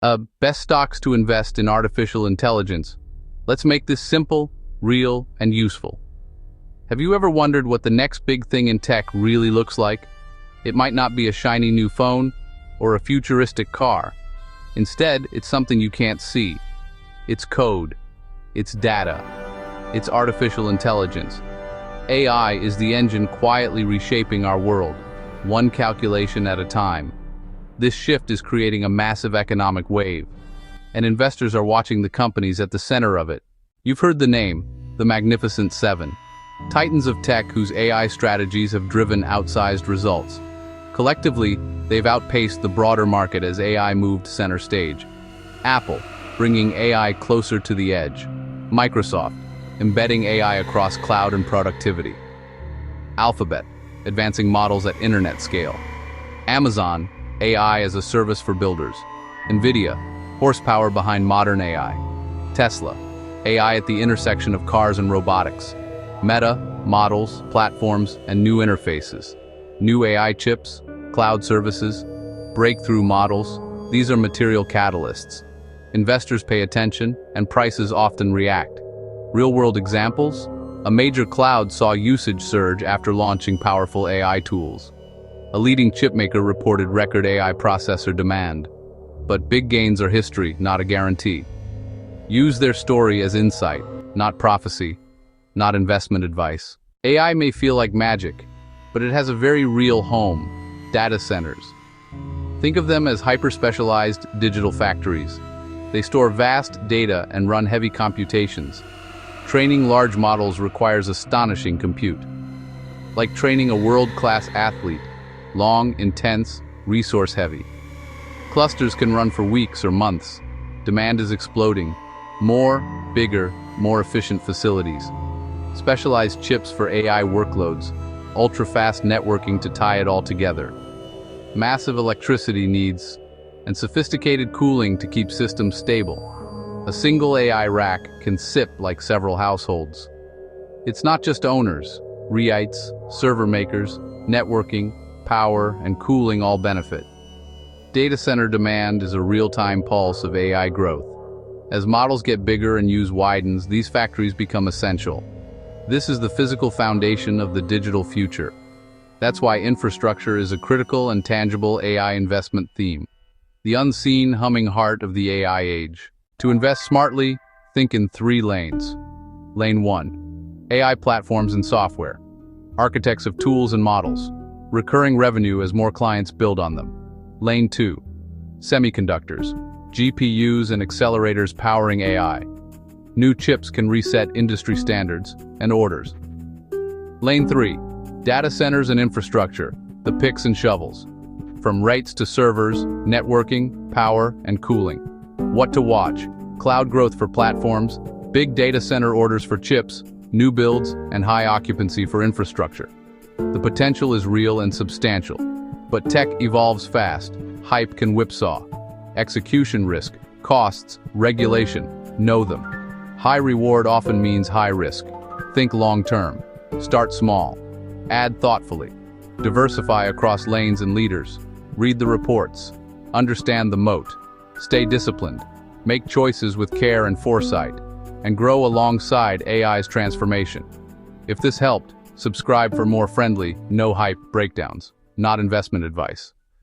Best stocks to invest in artificial intelligence. Let's make this simple, real, and useful. Have you ever wondered what the next big thing in tech really looks like? It might not be a shiny new phone or a futuristic car. Instead, it's something you can't see. It's code. It's data. It's artificial intelligence. AI is the engine quietly reshaping our world, one calculation at a time. This shift is creating a massive economic wave, and investors are watching the companies at the center of it. You've heard the name, the Magnificent Seven, titans of tech whose AI strategies have driven outsized results. Collectively, they've outpaced the broader market as AI moved center stage. Apple, bringing AI closer to the edge. Microsoft, embedding AI across cloud and productivity. Alphabet, advancing models at internet scale. Amazon, AI as a service for builders. Nvidia, horsepower behind modern AI. Tesla, AI at the intersection of cars and robotics. Meta, models, platforms, and new interfaces. New AI chips, cloud services, breakthrough models, these are material catalysts. Investors pay attention, and prices often react. Real-world examples? A major cloud saw usage surge after launching powerful AI tools. A leading chipmaker reported record AI processor demand. But big gains are history, not a guarantee. Use their story as insight, not prophecy, not investment advice. AI may feel like magic, but it has a very real home: data centers. Think of them as hyper-specialized digital factories. They store vast data and run heavy computations. Training large models requires astonishing compute. Like training a world-class athlete, long, intense, resource-heavy. Clusters can run for weeks or months. Demand is exploding. More, bigger, more efficient facilities. Specialized chips for AI workloads. Ultra-fast networking to tie it all together. Massive electricity needs, and sophisticated cooling to keep systems stable. A single AI rack can sip like several households. It's not just owners. REITs, server makers, networking, power, and cooling all benefit. Data center demand is a real-time pulse of AI growth. As models get bigger and use widens, these factories become essential. This is the physical foundation of the digital future. That's why infrastructure is a critical and tangible AI investment theme. The unseen, humming heart of the AI age. To invest smartly, think in 3 lanes. Lane 1. AI platforms and software. Architects of tools and models. Recurring revenue as more clients build on them. Lane 2. Semiconductors. GPUs and accelerators powering AI. New chips can reset industry standards and orders. Lane 3. Data centers and infrastructure. The picks and shovels. From REITs to servers, networking, power, and cooling. What to watch? Cloud growth for platforms, big data center orders for chips, new builds, and high occupancy for infrastructure. The potential is real and substantial. But tech evolves fast. Hype can whipsaw. Execution risk, costs, regulation. Know them. High reward often means high risk. Think long-term. Start small. Add thoughtfully. Diversify across lanes and leaders. Read the reports. Understand the moat. Stay disciplined. Make choices with care and foresight. And grow alongside AI's transformation. If this helped, subscribe for more friendly, no-hype breakdowns, not investment advice.